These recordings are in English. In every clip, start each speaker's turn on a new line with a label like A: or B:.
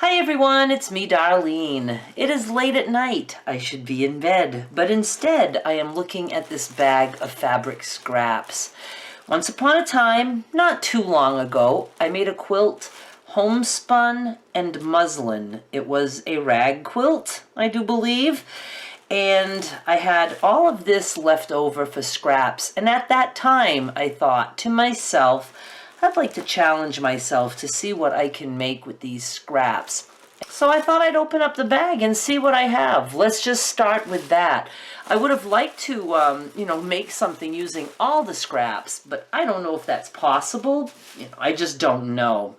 A: Hi everyone, it's me, Darlene. It is late at night. I should be in bed, but instead I am looking at this bag of fabric scraps. Once upon a time, not too long ago, I made a quilt, homespun and muslin. It was a rag quilt, I do believe, and I had all of this left over for scraps. And at that time, I thought to myself, I'd like to challenge myself to see what I can make with these scraps. So I thought I'd open up the bag and see what I have. Let's just start with that. I would have liked to, make something using all the scraps, but I don't know if that's possible. I just don't know.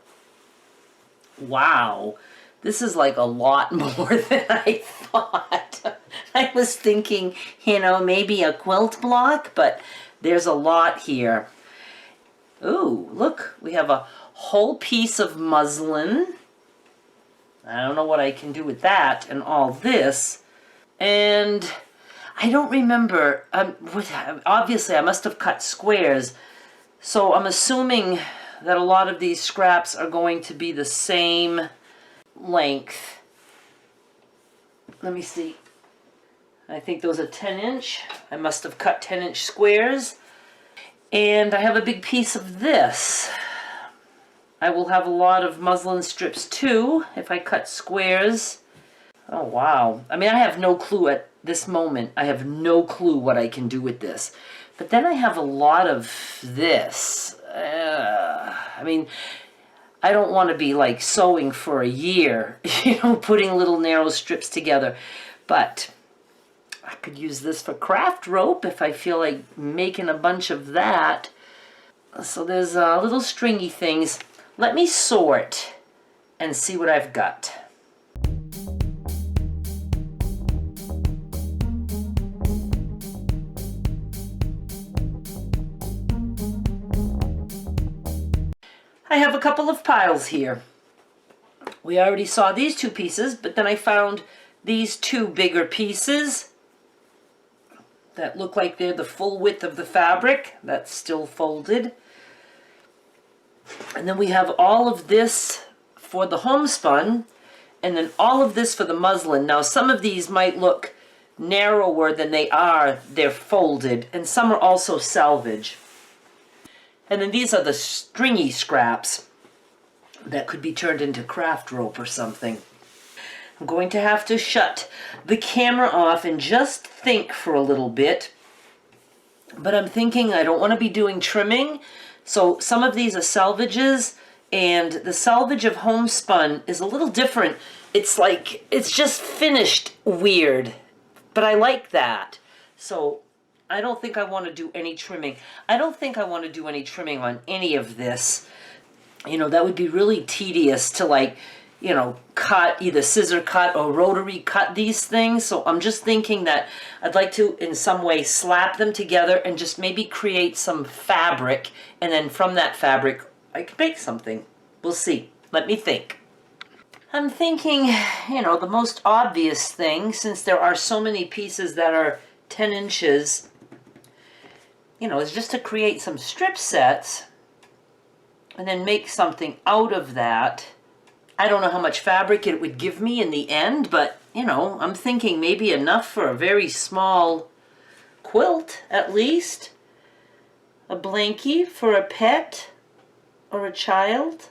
A: Wow, this is like a lot more than I thought. I was thinking, maybe a quilt block, but there's a lot here. Ooh, look, we have a whole piece of muslin. I don't know what I can do with that and all this. And I don't remember, obviously I must have cut squares. So I'm assuming that a lot of these scraps are going to be the same length. Let me see. I think those are 10-inch. I must have cut 10-inch squares. And I have a big piece of this. I will have a lot of muslin strips too if I cut squares. Oh wow. I mean, I have no clue at this moment. I have no clue what I can do with this. But then I have a lot of this. I mean, I don't want to be like sewing for a year, putting little narrow strips together. But I could use this for craft rope if I feel like making a bunch of that. So there's little stringy things. Let me sort and see what I've got. I have a couple of piles here. We already saw these two pieces, but then I found these two bigger pieces that look like they're the full width of the fabric. That's still folded. And then we have all of this for the homespun, and then all of this for the muslin. Now some of these might look narrower than they are. They're folded, and some are also salvage. And then these are the stringy scraps that could be turned into craft rope or something. I'm going to have to shut the camera off and just think for a little bit. But I'm thinking I don't want to be doing trimming. So some of these are salvages, and the salvage of homespun is a little different. It's like, it's just finished weird. But I like that. So I don't think I want to do any trimming. I don't think I want to do any trimming on any of this. That would be really tedious to cut, either scissor cut or rotary cut these things. So I'm just thinking that I'd like to in some way slap them together and just maybe create some fabric, and then from that fabric I could make something. We'll see. Let me think. I'm thinking, the most obvious thing, since there are so many pieces that are 10 inches, is just to create some strip sets and then make something out of that. I don't know how much fabric it would give me in the end, but, I'm thinking maybe enough for a very small quilt, at least. A blankie for a pet or a child.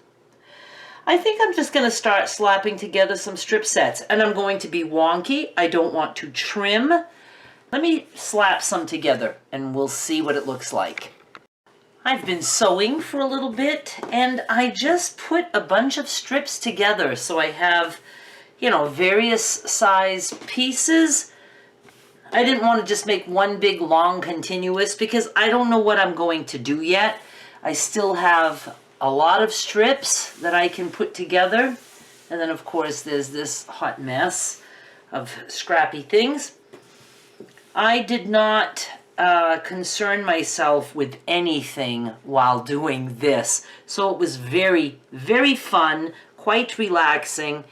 A: I think I'm just going to start slapping together some strip sets, and I'm going to be wonky. I don't want to trim. Let me slap some together, and we'll see what it looks like. I've been sewing for a little bit, and I just put a bunch of strips together. So I have, various size pieces. I didn't want to just make one big long continuous because I don't know what I'm going to do yet. I still have a lot of strips that I can put together. And then of course there's this hot mess of scrappy things. I did not concern myself with anything while doing this. So it was very, very fun, quite relaxing.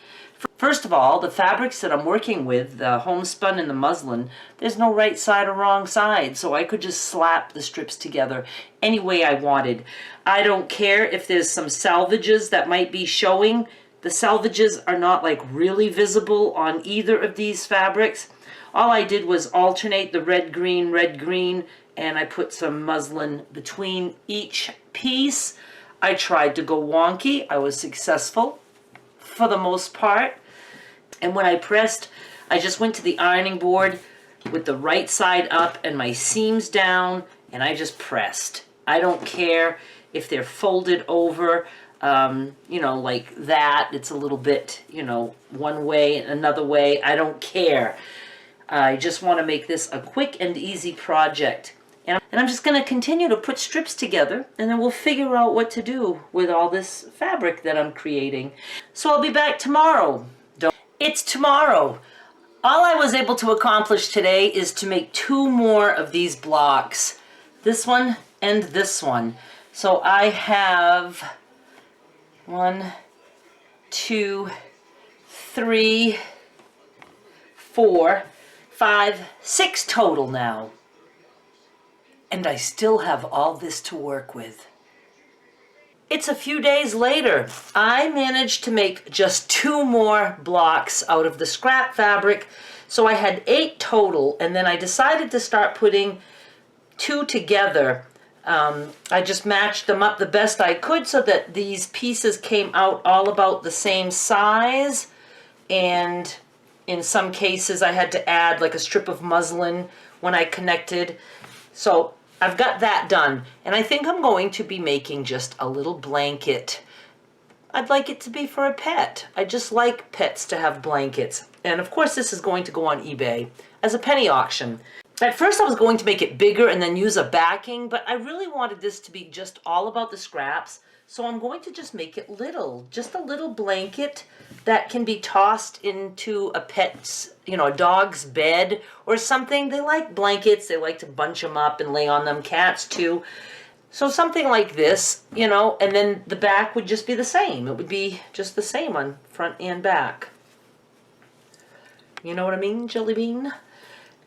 A: First of all, the fabrics that I'm working with, the homespun and the muslin, there's no right side or wrong side, so I could just slap the strips together any way I wanted. I don't care if there's some salvages that might be showing. The selvages are not like really visible on either of these fabrics. All I did was alternate the red, green, and I put some muslin between each piece. I tried to go wonky. I was successful for the most part. And when I pressed, I just went to the ironing board with the right side up and my seams down, and I just pressed. I don't care if they're folded over, you know, like that. It's a little bit, you know, one way and another way. I don't care. I just want to make this a quick and easy project. And I'm just going to continue to put strips together, and then we'll figure out what to do with all this fabric that I'm creating. So I'll be back tomorrow. It's tomorrow. All I was able to accomplish today is to make 2 more of these blocks. This one and this one. So I have 1, 2, 3, 4, 5, 6 total now. And I still have all this to work with. It's a few days later. I managed to make just 2 more blocks out of the scrap fabric. So I had 8 total, and then I decided to start putting 2 together. I just matched them up the best I could so that these pieces came out all about the same size. And in some cases I had to add like a strip of muslin when I connected. So I've got that done, and I think I'm going to be making just a little blanket. I'd like it to be for a pet. I just like pets to have blankets. And of course this is going to go on eBay as a penny auction. At first I was going to make it bigger and then use a backing, but I really wanted this to be just all about the scraps. So I'm going to just make it little, just a little blanket that can be tossed into a pet's, you know, a dog's bed or something. They like blankets. They like to bunch them up and lay on them. Cats too. So something like this, you know, and then the back would just be the same. It would be just the same on front and back. You know what I mean, Jelly Bean?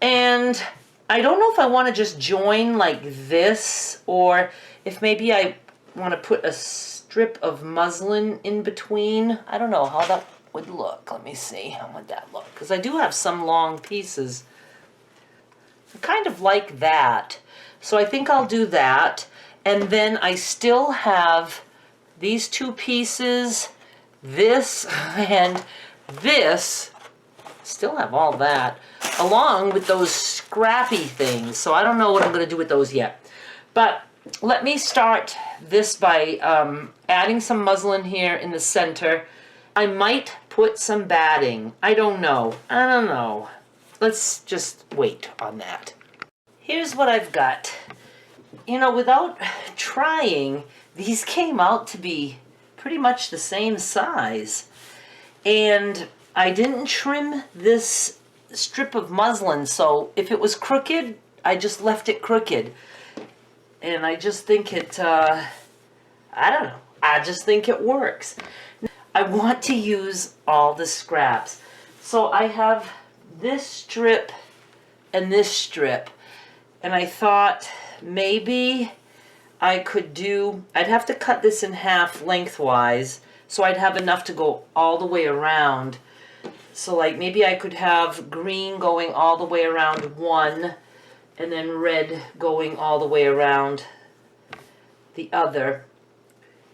A: And I don't know if I want to just join like this, or if maybe I want to put a strip of muslin in between. I don't know how that would look. Let me see. How would that look? Because I do have some long pieces. I kind of like that. So I think I'll do that. And then I still have these 2 pieces, this and this. Still have all that, along with those scrappy things. So I don't know what I'm going to do with those yet. But let me start this by adding some muslin here in the center. I might put some batting. I don't know. Let's just wait on that. Here's what I've got. You know, without trying, these came out to be pretty much the same size. And I didn't trim this strip of muslin, so if it was crooked, I just left it crooked. And I just think it, I don't know, I just think it works. I want to use all the scraps. So I have this strip and this strip. And I thought maybe I could do, I'd have to cut this in half lengthwise, so I'd have enough to go all the way around. So like maybe I could have green going all the way around one, and then red going all the way around the other.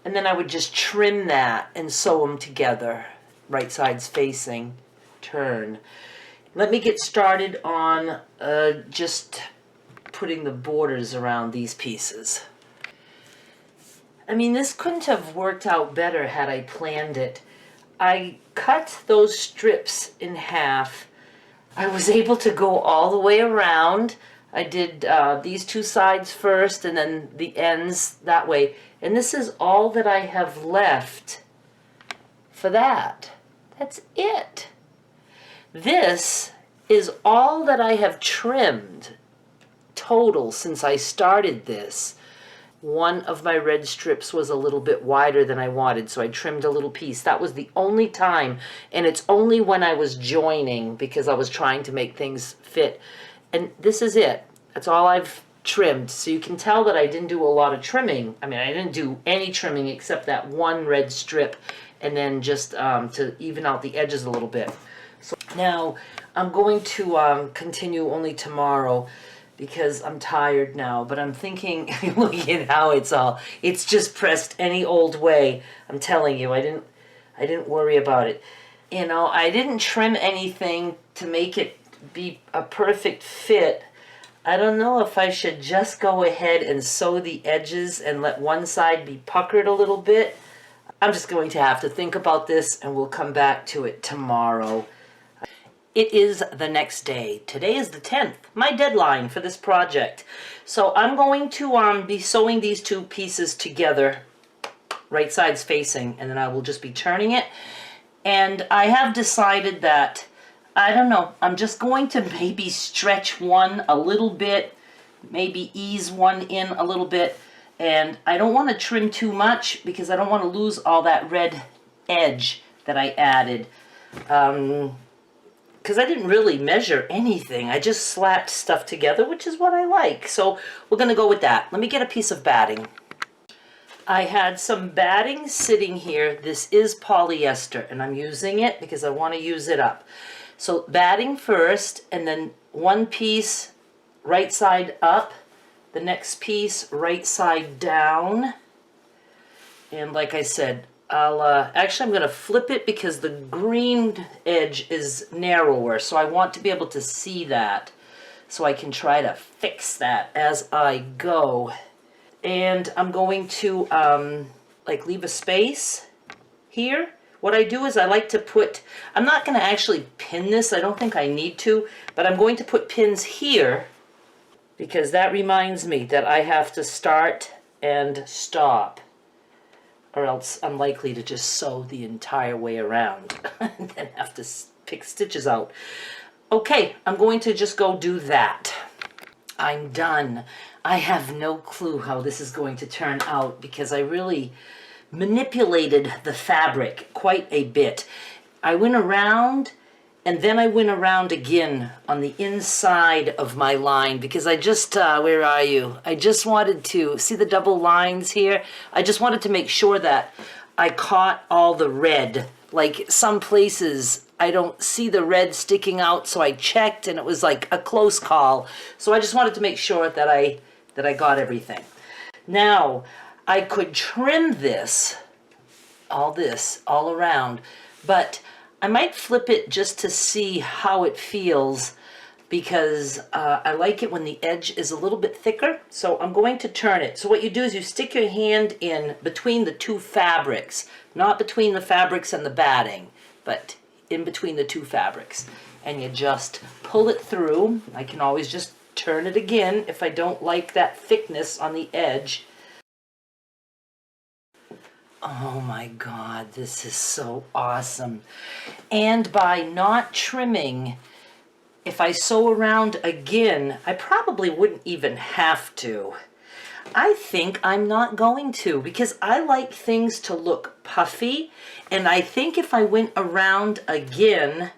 A: And then I would just trim that and sew them together, right sides facing, turn. Let me get started on just putting the borders around these pieces. I mean, this couldn't have worked out better had I planned it. I cut those strips in half. I was able to go all the way around. I did these 2 sides first and then the ends that way. And this is all that I have left for that. That's it. This is all that I have trimmed total since I started this. One of my red strips was a little bit wider than I wanted, so I trimmed a little piece. That was the only time, and it's only when I was joining because I was trying to make things fit. And this is it. That's all I've trimmed. So you can tell that I didn't do a lot of trimming. I mean, I didn't do any trimming except that one red strip and then just to even out the edges a little bit. So now I'm going to continue only tomorrow because I'm tired now, but I'm thinking, look at how it's just pressed any old way. I'm telling you, I didn't worry about it. You know, I didn't trim anything to make it be a perfect fit. I don't know if I should just go ahead and sew the edges and let one side be puckered a little bit. I'm just going to have to think about this, and we'll come back to it tomorrow. It is the next day. Today is the 10th, my deadline for this project. So I'm going to be sewing these two pieces together, right sides facing, and then I will just be turning it. And I have decided that, I don't know, I'm just going to maybe stretch one a little bit, maybe ease one in a little bit, and I don't want to trim too much because I don't want to lose all that red edge that I added. Because I didn't really measure anything. I just slapped stuff together, which is what I like. So we're going to go with that. Let me get a piece of batting. I had some batting sitting here. This is polyester, and I'm using it because I want to use it up. So batting first, and then one piece right side up, the next piece right side down. And like I said, actually I'm going to flip it because the green edge is narrower, so I want to be able to see that, so I can try to fix that as I go. And I'm going to like leave a space here. What I do is I like to put, I'm not going to actually pin this, I don't think I need to, but I'm going to put pins here because that reminds me that I have to start and stop, or else I'm likely to just sew the entire way around and then have to pick stitches out. Okay, I'm going to just go do that. I'm done. I have no clue how this is going to turn out because I really manipulated the fabric quite a bit. I went around and then I went around again on the inside of my line because I just, where are you? I just wanted to, see the double lines here? I just wanted to make sure that I caught all the red. Like some places I don't see the red sticking out, so I checked and it was like a close call. So I just wanted to make sure that I got everything. Now, I could trim this all around, but I might flip it just to see how it feels because I like it when the edge is a little bit thicker. So I'm going to turn it. So what you do is you stick your hand in between the two fabrics, not between the fabrics and the batting, but in between the two fabrics. And you just pull it through. I can always just turn it again if I don't like that thickness on the edge. Oh my God, this is so awesome. And by not trimming, if I sew around again, I probably wouldn't even have to. I think I'm not going to because I like things to look puffy, and I think if I went around again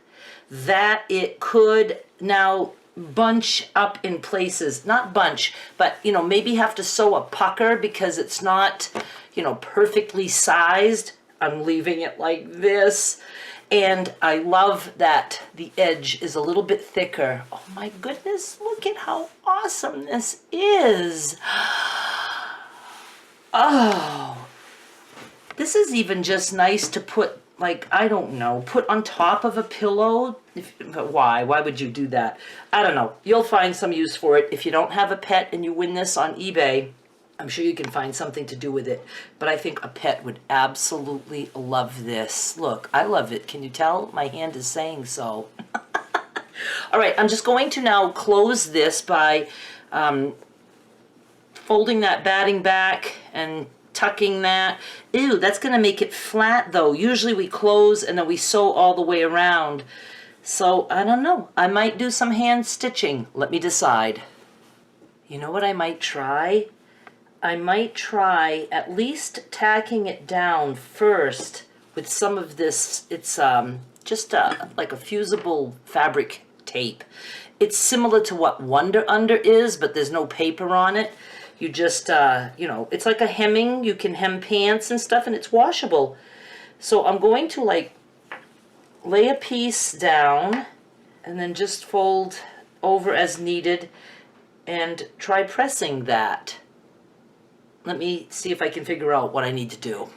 A: that it could now bunch up in places. Not bunch, but you know, maybe have to sew a pucker because it's not, you know, perfectly sized. I'm leaving it like this. And I love that the edge is a little bit thicker. Oh my goodness, look at how awesome this is. Oh, this is even just nice to put, like, I don't know, put on top of a pillow. Why would you do that? I don't know. You'll find some use for it. If you don't have a pet and you win this on eBay, I'm sure you can find something to do with it. But I think a pet would absolutely love this. Look, I love it. Can you tell? My hand is saying so. All right, I'm just going to now close this by folding that batting back and tucking that. Ew, that's going to make it flat though. Usually we close and then we sew all the way around. So I don't know. I might do some hand stitching. Let me decide. You know what I might try? I might try at least tacking it down first with some of this. It's just like a fusible fabric tape. It's similar to what Wonder Under is, but there's no paper on it. You just, you know, it's like a hemming. You can hem pants and stuff, and it's washable. So I'm going to like lay a piece down and then just fold over as needed and try pressing that. Let me see if I can figure out what I need to do.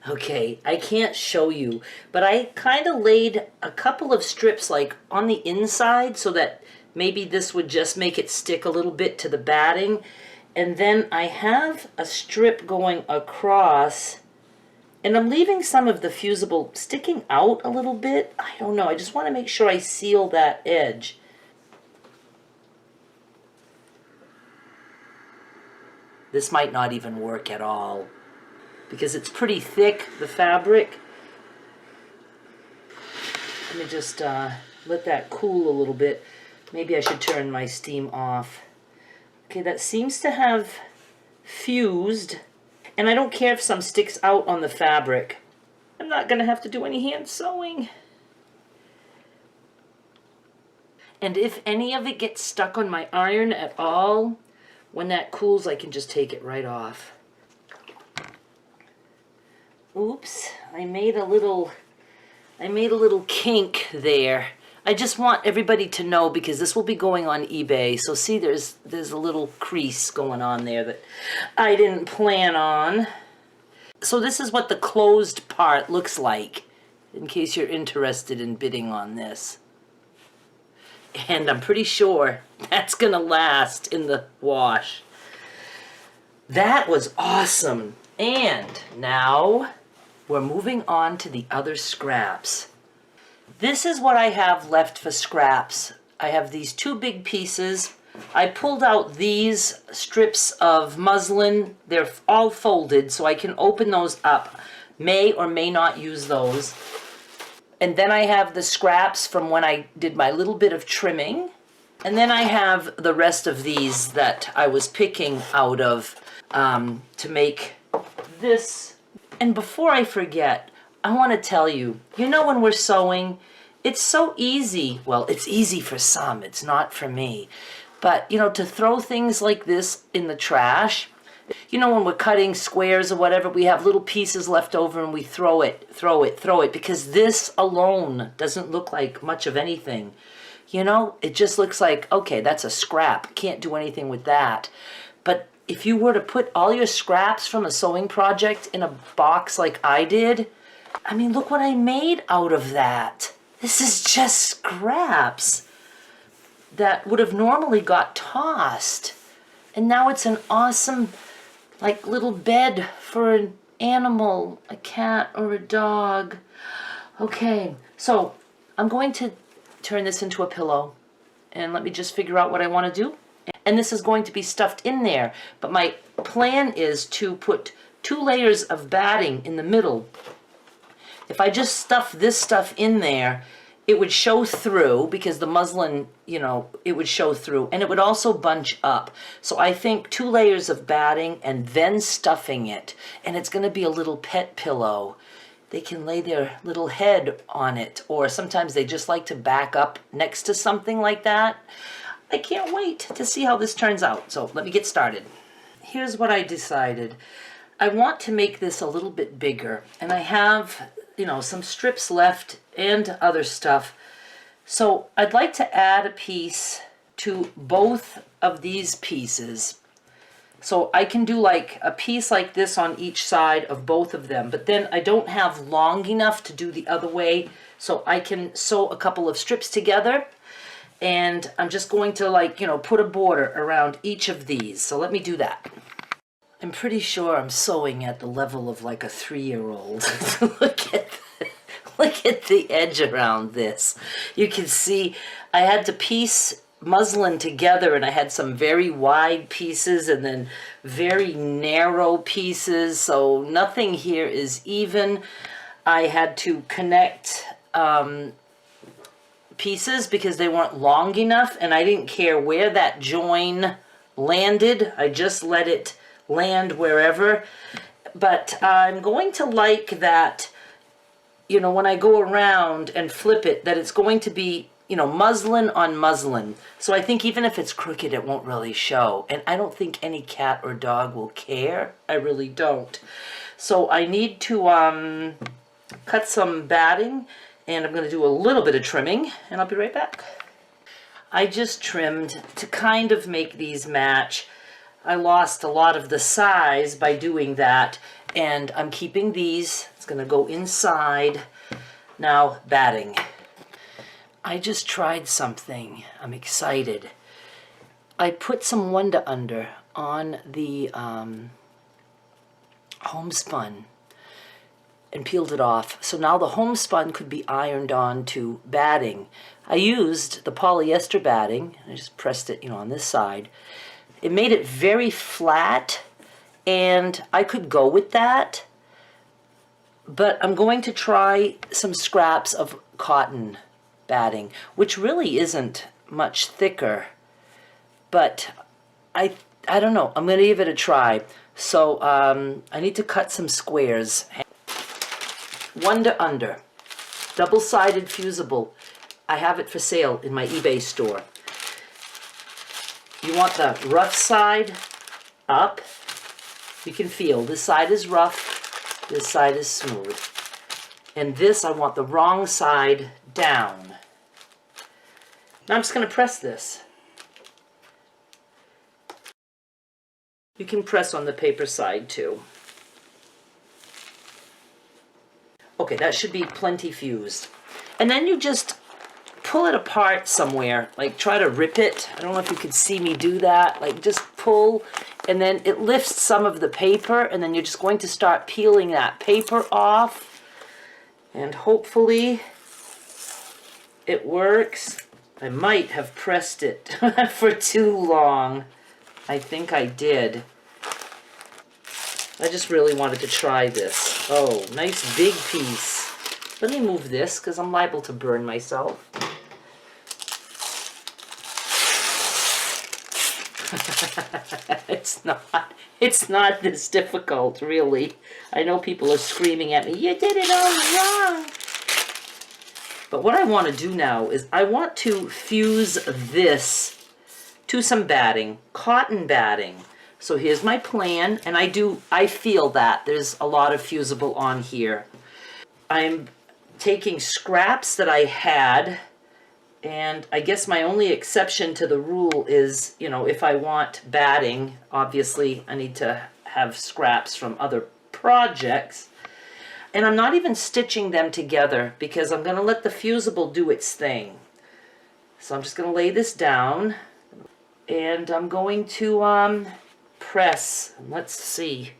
A: Okay, I can't show you, but I kind of laid a couple of strips like on the inside so that maybe this would just make it stick a little bit to the batting. And then I have a strip going across, and I'm leaving some of the fusible sticking out a little bit. I don't know, I just want to make sure I seal that edge. This might not even work at all, because it's pretty thick, the fabric. Let me just let that cool a little bit. Maybe I should turn my steam off. Okay, that seems to have fused, and I don't care if some sticks out on the fabric. I'm not gonna have to do any hand sewing. And if any of it gets stuck on my iron at all, when that cools, I can just take it right off. Oops, I made a little kink there. I just want everybody to know, because this will be going on eBay. So see, there's a little crease going on there that I didn't plan on. So this is what the closed part looks like, in case you're interested in bidding on this. And I'm pretty sure that's gonna last in the wash. That was awesome. And now we're moving on to the other scraps. This is what I have left for scraps. I have these two big pieces. I pulled out these strips of muslin. They're all folded, so I can open those up. May or may not use those. And then I have the scraps from when I did my little bit of trimming. And then I have the rest of these that I was picking out of to make this. And before I forget, I want to tell you, you know, when we're sewing, it's so easy. Well, it's easy for some, it's not for me. But, you know, to throw things like this in the trash, you know, when we're cutting squares or whatever, we have little pieces left over and we throw it, because this alone doesn't look like much of anything. You know, it just looks like, okay, that's a scrap. Can't do anything with that. But if you were to put all your scraps from a sewing project in a box like I did, I mean, look what I made out of that. This is just scraps that would have normally got tossed. And now it's an awesome, like, little bed for an animal, a cat or a dog. Okay, so I'm going to turn this into a pillow. And let me just figure out what I want to do. And this is going to be stuffed in there. But my plan is to put 2 layers of batting in the middle. If I just stuff this stuff in there, it would show through, because the muslin, you know, it would show through, and it would also bunch up. So I think 2 layers of batting and then stuffing it, and it's going to be a little pet pillow. They can lay their little head on it, or sometimes they just like to back up next to something like that. I can't wait to see how this turns out. So let me get started. Here's what I decided. I want to make this a little bit bigger, and I have, you know, some strips left and other stuff. So I'd like to add a piece to both of these pieces. So I can do like a piece like this on each side of both of them, but then I don't have long enough to do the other way, so I can sew a couple of strips together, and I'm just going to, like, you know, put a border around each of these. So let me do that. I'm pretty sure I'm sewing at the level of like a 3-year-old. Look at the edge around this. You can see I had to piece muslin together, and I had some very wide pieces and then very narrow pieces, so nothing here is even. I had to connect pieces because they weren't long enough, and I didn't care where that join landed. I just let it land wherever. But I'm going to like that, you know, when I go around and flip it, that it's going to be, you know, muslin on muslin. So I think even if it's crooked, it won't really show. And I don't think any cat or dog will care. I really don't. So I need to cut some batting, and I'm going to do a little bit of trimming, and I'll be right back. I just trimmed to kind of make these match. I lost a lot of the size by doing that, and I'm keeping these. It's going to go inside. Now, batting. I just tried something. I'm excited. I put some Wonder Under on the homespun and peeled it off. So now the homespun could be ironed on to batting. I used the polyester batting. I just pressed it, on this side. It made it very flat, and I could go with that. But I'm going to try some scraps of cotton batting, which really isn't much thicker. But I don't know. I'm going to give it a try. So I need to cut some squares. Wonder Under, double-sided fusible. I have it for sale in my eBay store. You want the rough side up. You can feel this side is rough, this side is smooth. And this, I want the wrong side down. Now I'm just going to press this. You can press on the paper side too. Okay, that should be plenty fused. And then you just pull it apart somewhere, like try to rip it. I don't know if you could see me do that. Like just pull, and then it lifts some of the paper, and then you're just going to start peeling that paper off. And hopefully it works. I might have pressed it for too long. I think I did. I just really wanted to try this. Oh, nice big piece. Let me move this because I'm liable to burn myself. It's not this difficult, really. I know people are screaming at me, you did it all wrong. But what I want to do now is I want to fuse this to some batting, cotton batting. So here's my plan, and I feel that there's a lot of fusible on here. I'm taking scraps that I had, and I guess my only exception to the rule is, if I want batting, obviously I need to have scraps from other projects. And I'm not even stitching them together because I'm going to let the fusible do its thing. So I'm just going to lay this down, and I'm going to press. Let's see.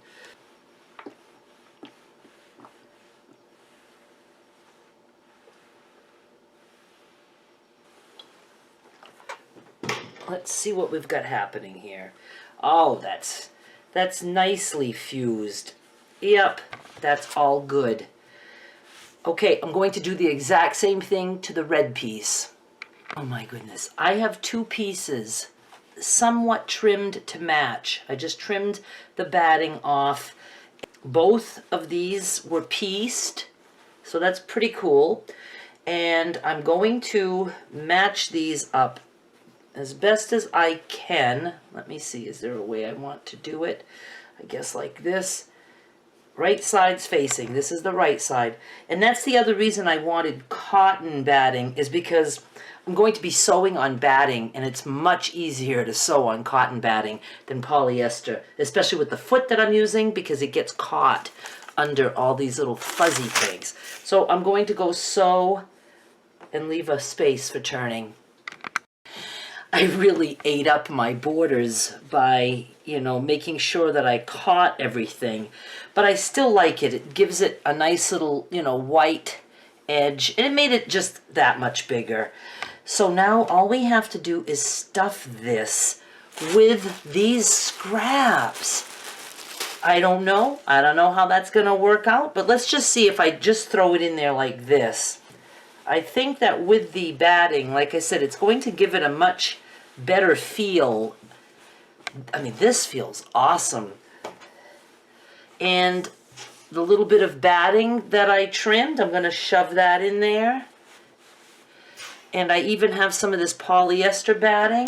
A: Let's see what we've got happening here. Oh, that's nicely fused. Yep, that's all good. Okay, I'm going to do the exact same thing to the red piece. Oh my goodness. I have two pieces somewhat trimmed to match. I just trimmed the batting off. Both of these were pieced, so that's pretty cool. And I'm going to match these up as best as I can. Let me see, is there a way I want to do it? I guess like this. Right side's facing. This is the right side. And that's the other reason I wanted cotton batting, is because I'm going to be sewing on batting, and it's much easier to sew on cotton batting than polyester, especially with the foot that I'm using, because it gets caught under all these little fuzzy things. So I'm going to go sew and leave a space for turning. I really ate up my borders by, making sure that I caught everything. But I still like it. It gives it a nice little, white edge. And it made it just that much bigger. So now all we have to do is stuff this with these scraps. I don't know how that's going to work out. But let's just see if I just throw it in there like this. I think that with the batting, like I said, it's going to give it a much better feel. I mean, this feels awesome. And the little bit of batting that I trimmed, I'm going to shove that in there. And I even have some of this polyester batting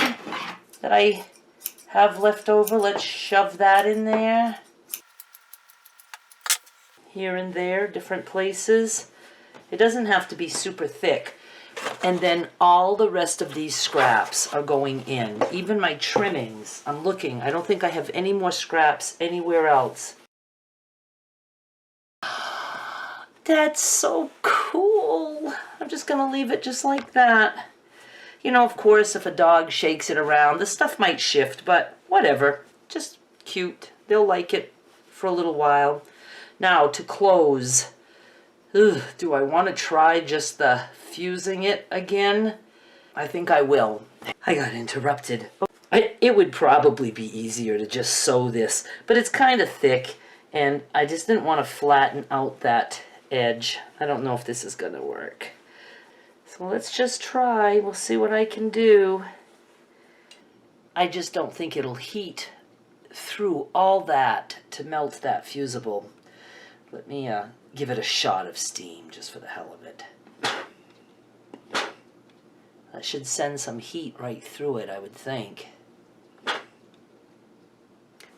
A: that I have left over. Let's shove that in there. here and there, different places. It doesn't have to be super thick. And then all the rest of these scraps are going in. Even my trimmings, I'm looking. I don't think I have any more scraps anywhere else. That's so cool. I'm just gonna leave it just like that. You know, of course, if a dog shakes it around, the stuff might shift, but whatever. Just cute. They'll like it for a little while. Now, to close. Ugh, do I want to try just the fusing it again? I think I will. I got interrupted. It would probably be easier to just sew this, but it's kind of thick, and I just didn't want to flatten out that edge. I don't know if this is going to work. So let's just try. We'll see what I can do. I just don't think it'll heat through all that to melt that fusible. Let me give it a shot of steam just for the hell of it. That should send some heat right through it, I would think.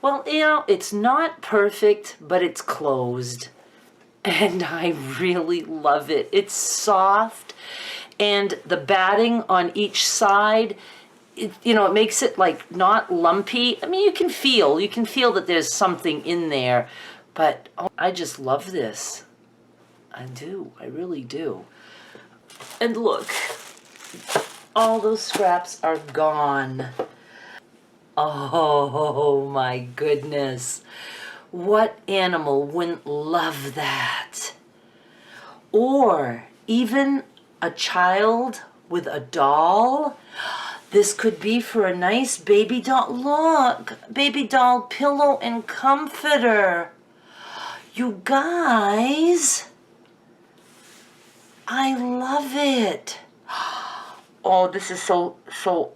A: Well, you know, it's not perfect, but it's closed. And I really love it. It's soft, and the batting on each side, it makes it like not lumpy. I mean, you can feel that there's something in there, but oh, I just love this. I do, I really do. And look, all those scraps are gone. Oh my goodness. What animal wouldn't love that? Or even a child with a doll. This could be for a nice baby doll. Look, baby doll pillow and comforter. You guys, I love it. Oh, this is so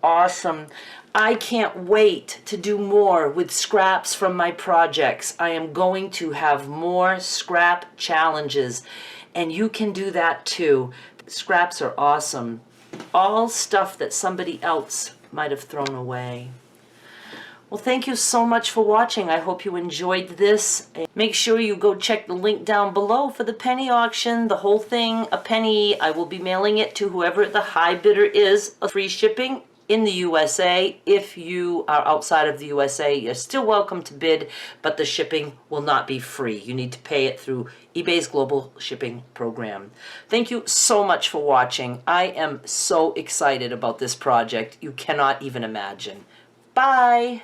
A: awesome. I can't wait to do more with scraps from my projects. I am going to have more scrap challenges, and you can do that too. Scraps are awesome. All stuff that somebody else might have thrown away. Well, thank you so much for watching. I hope you enjoyed this. Make sure you go check the link down below for the penny auction. The whole thing, a penny. I will be mailing it to whoever the high bidder is. Free shipping in the USA. If you are outside of the USA, you're still welcome to bid, but the shipping will not be free. You need to pay it through eBay's global shipping program. Thank you so much for watching. I am so excited about this project. You cannot even imagine. Bye.